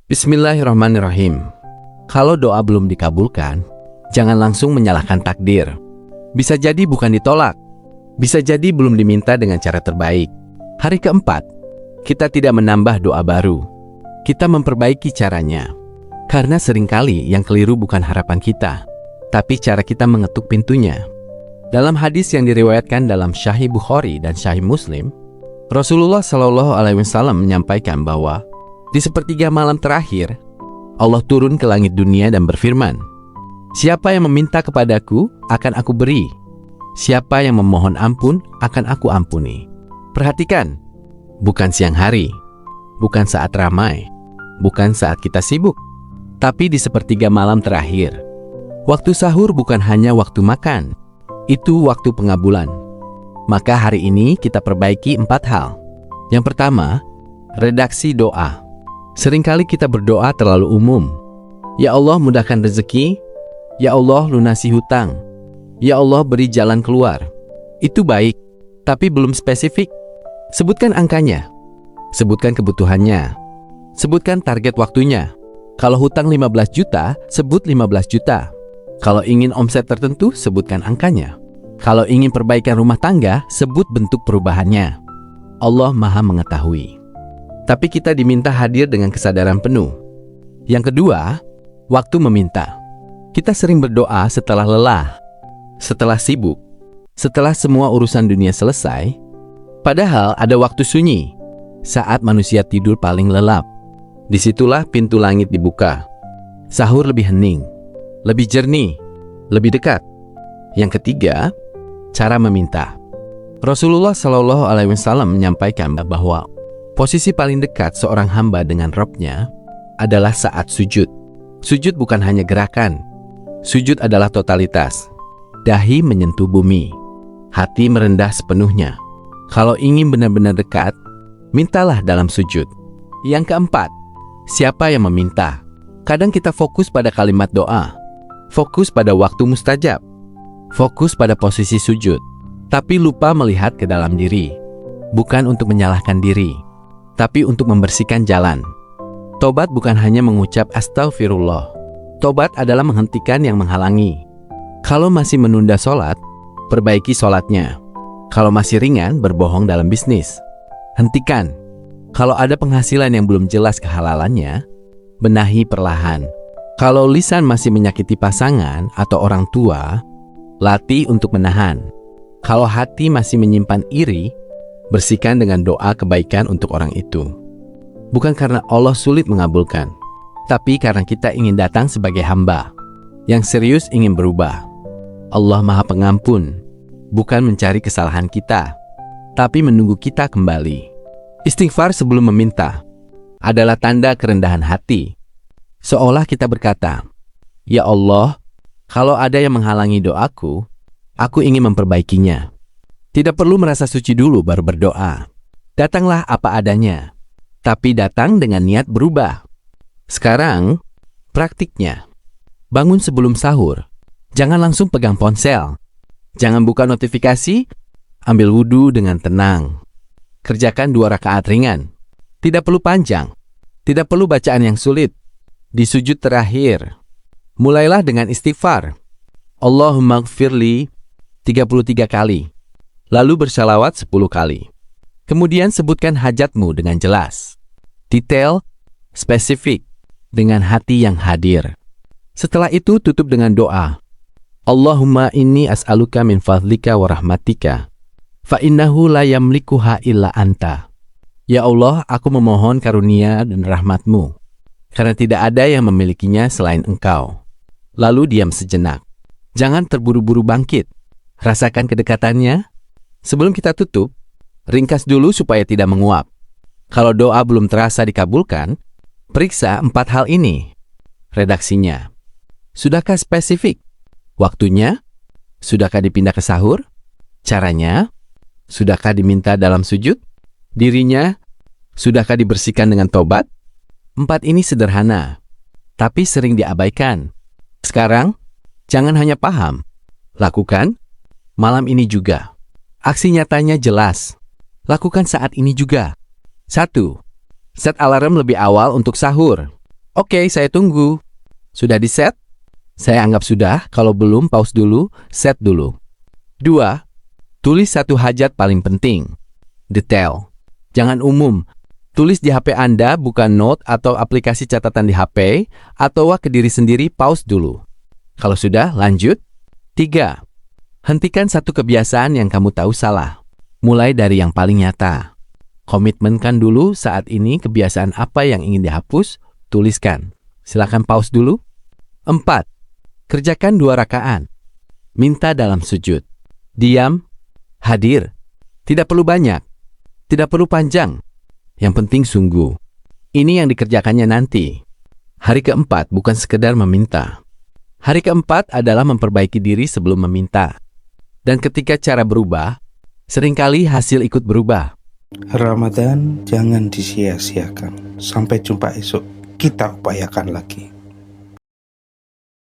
Bismillahirrahmanirrahim. Kalau doa belum dikabulkan, jangan langsung menyalahkan takdir. Bisa jadi bukan ditolak, bisa jadi belum diminta dengan cara terbaik. Hari keempat, kita tidak menambah doa baru. Kita memperbaiki caranya. Karena seringkali yang keliru bukan harapan kita, tapi cara kita mengetuk pintunya. Dalam hadis yang diriwayatkan dalam Sahih Bukhari dan Sahih Muslim, Rasulullah SAW menyampaikan bahwa di sepertiga malam terakhir, Allah turun ke langit dunia dan berfirman, "Siapa yang meminta kepadaku, akan aku beri. Siapa yang memohon ampun, akan aku ampuni." Perhatikan, bukan siang hari, bukan saat ramai, bukan saat kita sibuk, tapi di sepertiga malam terakhir. Waktu sahur bukan hanya waktu makan, itu waktu pengabulan. Maka hari ini kita perbaiki 4 hal. Yang pertama, redaksi doa. Seringkali kita berdoa terlalu umum. Ya Allah, mudahkan rezeki. Ya Allah, lunasi hutang. Ya Allah, beri jalan keluar. Itu baik, tapi belum spesifik. Sebutkan angkanya. Sebutkan kebutuhannya. Sebutkan target waktunya. Kalau hutang 15 juta, sebut 15 juta. Kalau ingin omset tertentu, sebutkan angkanya. Kalau ingin perbaikan rumah tangga, sebut bentuk perubahannya. Allah Maha mengetahui. Tapi kita diminta hadir dengan kesadaran penuh. Yang kedua, waktu meminta. Kita sering berdoa setelah lelah, setelah sibuk, setelah semua urusan dunia selesai. Padahal ada waktu sunyi, saat manusia tidur paling lelap. Disitulah pintu langit dibuka. Sahur lebih hening, lebih jernih, lebih dekat. Yang ketiga, cara meminta. Rasulullah SAW menyampaikan bahwa posisi paling dekat seorang hamba dengan Rabb-Nya adalah saat sujud. Sujud bukan hanya gerakan. Sujud adalah totalitas. Dahi menyentuh bumi, hati merendah sepenuhnya. Kalau ingin benar-benar dekat, mintalah dalam sujud. Yang keempat, siapa yang meminta? Kadang kita fokus pada kalimat doa, fokus pada waktu mustajab, fokus pada posisi sujud, tapi lupa melihat ke dalam diri. Bukan untuk menyalahkan diri, tapi untuk membersihkan jalan. Tobat bukan hanya mengucap astagfirullah. Tobat adalah menghentikan yang menghalangi. Kalau masih menunda sholat, perbaiki sholatnya. Kalau masih ringan, berbohong dalam bisnis, hentikan. Kalau ada penghasilan yang belum jelas kehalalannya, benahi perlahan. Kalau lisan masih menyakiti pasangan atau orang tua, latih untuk menahan. Kalau hati masih menyimpan iri, bersihkan dengan doa kebaikan untuk orang itu. Bukan karena Allah sulit mengabulkan, tapi karena kita ingin datang sebagai hamba yang serius ingin berubah. Allah Maha Pengampun, bukan mencari kesalahan kita, tapi menunggu kita kembali. Istighfar sebelum meminta adalah tanda kerendahan hati. Seolah kita berkata, "Ya Allah, kalau ada yang menghalangi doaku, aku ingin memperbaikinya." Tidak perlu merasa suci dulu baru berdoa. Datanglah apa adanya, tapi datang dengan niat berubah. Sekarang, praktiknya. Bangun sebelum sahur. Jangan langsung pegang ponsel. Jangan buka notifikasi. Ambil wudhu dengan tenang. Kerjakan 2 rakaat ringan. Tidak perlu panjang. Tidak perlu bacaan yang sulit. Di sujud terakhir, mulailah dengan istighfar. Allahumma gfirli 33 kali. Lalu bersalawat 10 kali. Kemudian sebutkan hajatmu dengan jelas, detail, spesifik, dengan hati yang hadir. Setelah itu tutup dengan doa. Allahumma inni as'aluka min fadlika wa rahmatika, fa innahu la yamlikuha illa anta. Ya Allah, aku memohon karunia dan rahmatmu, karena tidak ada yang memilikinya selain Engkau. Lalu diam sejenak. Jangan terburu-buru bangkit. Rasakan kedekatannya. Sebelum kita tutup, ringkas dulu supaya tidak menguap. Kalau doa belum terasa dikabulkan, periksa 4 hal ini. Redaksinya. Sudahkah spesifik? Waktunya? Sudahkah dipindah ke sahur? Caranya? Sudahkah diminta dalam sujud? Dirinya? Sudahkah dibersihkan dengan tobat? 4 ini sederhana, tapi sering diabaikan. Sekarang, jangan hanya paham. Lakukan malam ini juga. Aksi nyatanya jelas. Lakukan saat ini juga. 1. Set alarm lebih awal untuk sahur. Oke, saya tunggu. Sudah di-set? Saya anggap sudah. Kalau belum, pause dulu, set dulu. 2. Tulis satu hajat paling penting. Detail. Jangan umum. Tulis di HP Anda, bukan note atau aplikasi catatan di HP, atau ke diri sendiri, pause dulu. Kalau sudah, lanjut. 3. Hentikan satu kebiasaan yang kamu tahu salah. Mulai dari yang paling nyata. Komitmenkan dulu saat ini kebiasaan apa yang ingin dihapus, tuliskan. Silakan pause dulu. 4. Kerjakan 2 rakaat. Minta dalam sujud. Diam, hadir. Tidak perlu banyak. Tidak perlu panjang. Yang penting sungguh. Ini yang dikerjakannya nanti. Hari keempat bukan sekedar meminta. Hari keempat adalah memperbaiki diri sebelum meminta. Dan ketika cara berubah, seringkali hasil ikut berubah. Ramadan jangan disia-siakan. Sampai jumpa esok. Kita upayakan lagi.